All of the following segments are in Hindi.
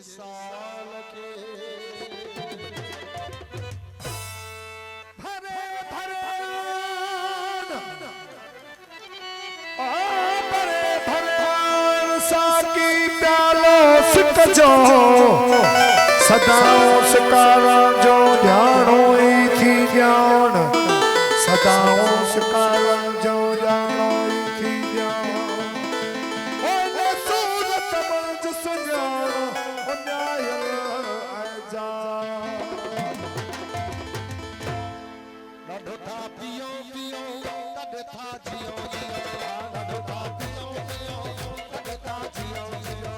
साल के भरे भरे भरे भरे साकी प्यालो सिक जो सदाओं सिकारा जो ध्यानो ही थी ध्यान सदाओं सिकारा जो ध्यानो ही थी ध्यान ओले सूरत मंज सुजानो न्याय आजा नडो था पियो पियो तड था जियो जियो नडो था पियो पियो तड था जियो जियो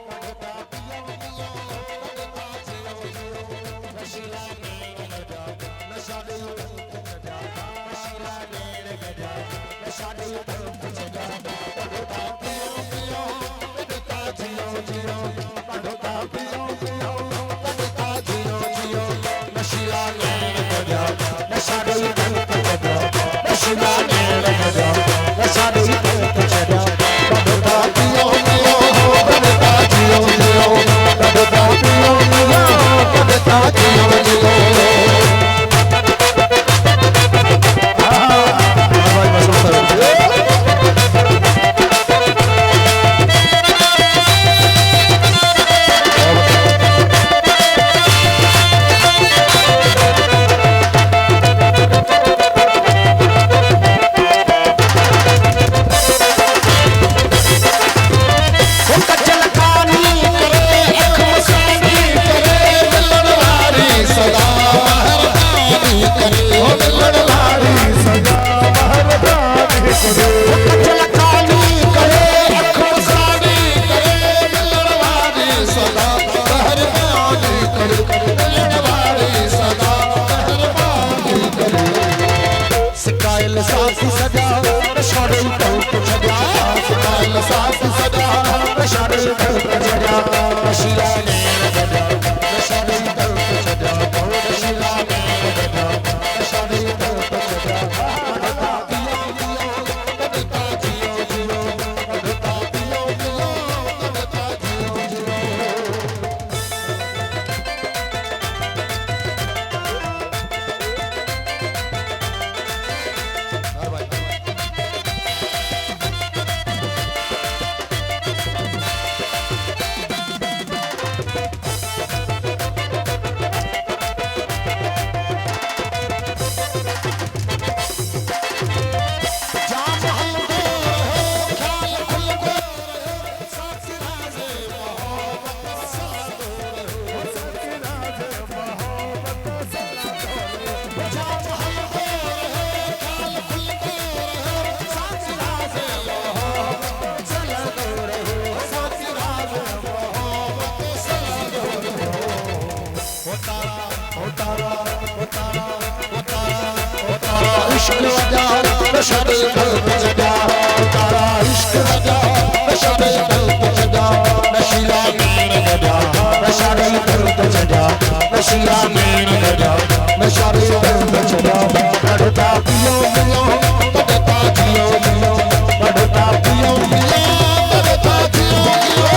नडो था पियो पियो तड था जियो जियो नशीला मेरे गजा नशा दे गजा नशीला मेरे गजा नशा दे गजा नडो था पियो पियो तड था जियो जियो नडो था पियो पियो तड था जियो जियो नशीला मेरे गजा नशा दे गजा नशीला मेरे गजा नशा दे गजा नडो था पियो पियो तड था जियो जियो नडो था पियो पियो तड था जियो जियो सासी सजा नशाड़े तौक छड़ा सिकाल सासी सजा नशाड़े तौक छड़ा नशीला मेरे गजा नशाड़े तौक छड़ा नशीला मेरे गजा नशाड़े तौक छड़ा नडता पियो पियो नडता जियो जियो नडता पियो पियो नडता जियो जियो इश्क वजा नशाड़े तौक छड़ा तारा इश्क वजा नशाड़े तौक छड़ा नशीला मेरे गजा नशाड़े तौक छड़ा नशीला मेरे गजा नशाड़े तौक छड़ा नडता पियो पियो तडता जियो जियो नडता पियो पियो तडता जियो जियो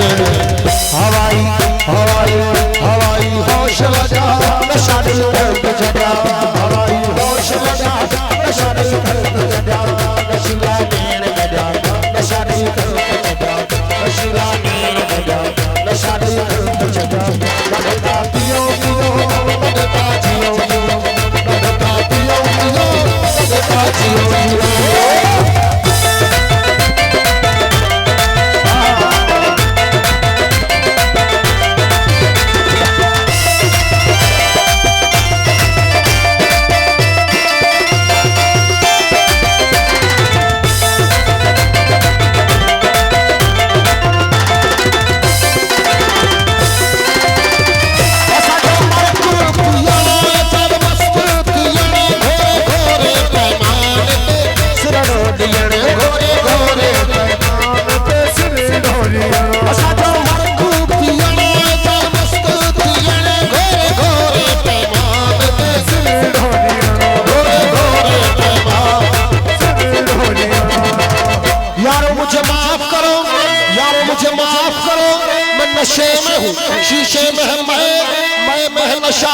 हवाई हवाई हवाई होश लगा नशाड़े तौक छड़ा हवाई होश लगा नशाड़े तौक छड़ा नशीला मेरे गजा नशाड़े तौक छड़ा नशीला मुझे माफ करो, मैं नशे में हूँ, शीशे में है मैं नशा,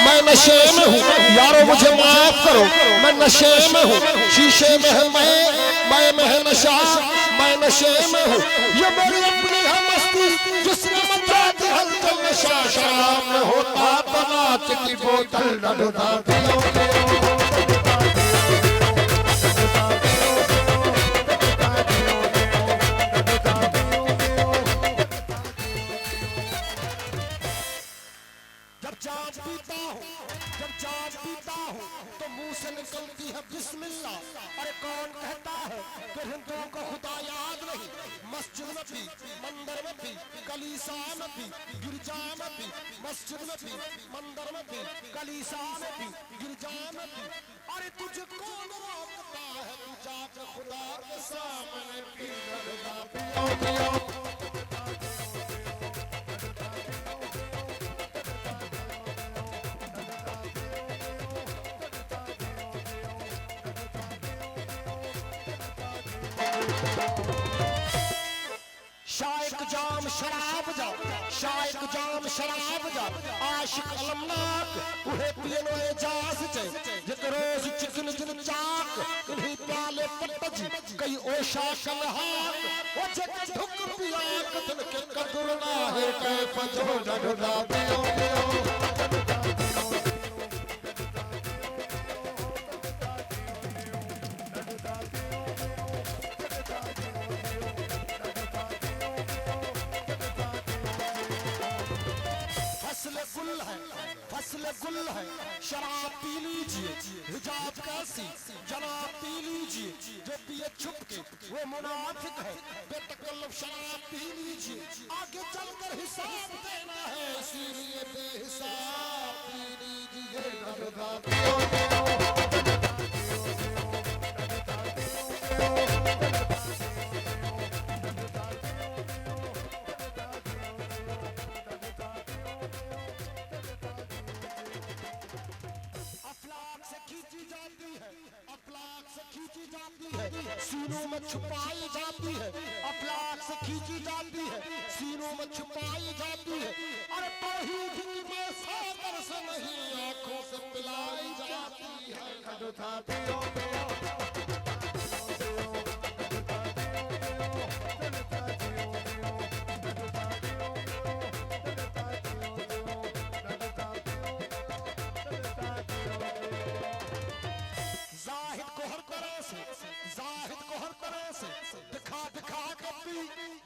मैं नशे में हूँ। यारो मुझे माफ करो, मैं नशे में हूँ, शीशे में है मैं नशा, मैं नशे में हूँ। ये मेरी अपनी है मस्ती जिसने मचा दी हलचल, नशा शराब में होता तो नाच की बोतल डुडा दियो। जब जान पीता हूँ तो मुंह से निकलती है बिस्मिल्लाह। अरे कौन कहता है कि हिंदुओं को खुदा याद नहीं? मस्जिद में भी, मंदिर में भी, कलीसा में भी, गिरजा में भी, मस्जिद में भी, मंदिर में भी, कलीसा में भी, गिरजा में भी। अरे तुझे कौन रोकता है तू जाके खुदा के सामने पी पियो। शायक जाम शराब जा, शायक जाम शराब जा, आशिक अलमनाक उहे पियनो एजाज चे, जित रोज चिकन जिन चाक इन्हीं प्याले पट्टज कई ओशा कलहाक, वो जग ढुक पिया कतन के कदर ना है कैफ जो डडा पियो। फसल गुल है, शराब पी लीजिए, हिजाब कैसी जनाब पी लीजिए, जो पिए छुप के वो मुनाफिक है, बेतकल्लफ शराब पी लीजिए, आगे चलकर हिसाब देना है, इसीलिए बेहिसाब पी लीजिए। सीनों में छुपाई जाती है, अफलाक से खींची जाती है, सीनों में छुपाई जाती है। अरे तौहीद की मैं सागर से नहीं आंखों से पिलाई जाती है। कदुथा पियो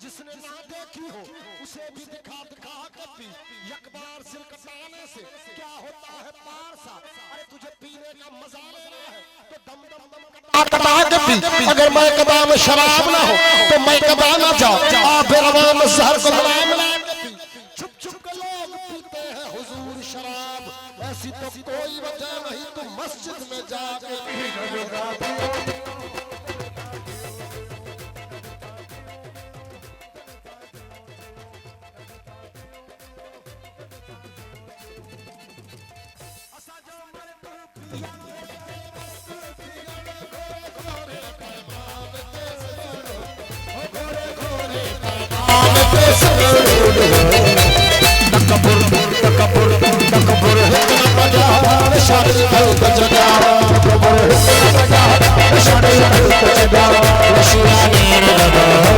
जिसने ना देखी हो उसे भी दिखा कर पी, यकबार सिल कटाने से क्या होता है पारसा। अरे तुझे पीने का मजा लेना है तो दम दम दम कटा के पी, अगर मैं कदा में शराब ना हो तो मैं कदा ना जाऊं, आप रवान जहर को मिला के पी। छुप छुप के लोग पीते हैं हुजूर शराब, ऐसी तो कोई वजह नहीं तो मस्जिद में जाके पी। Shut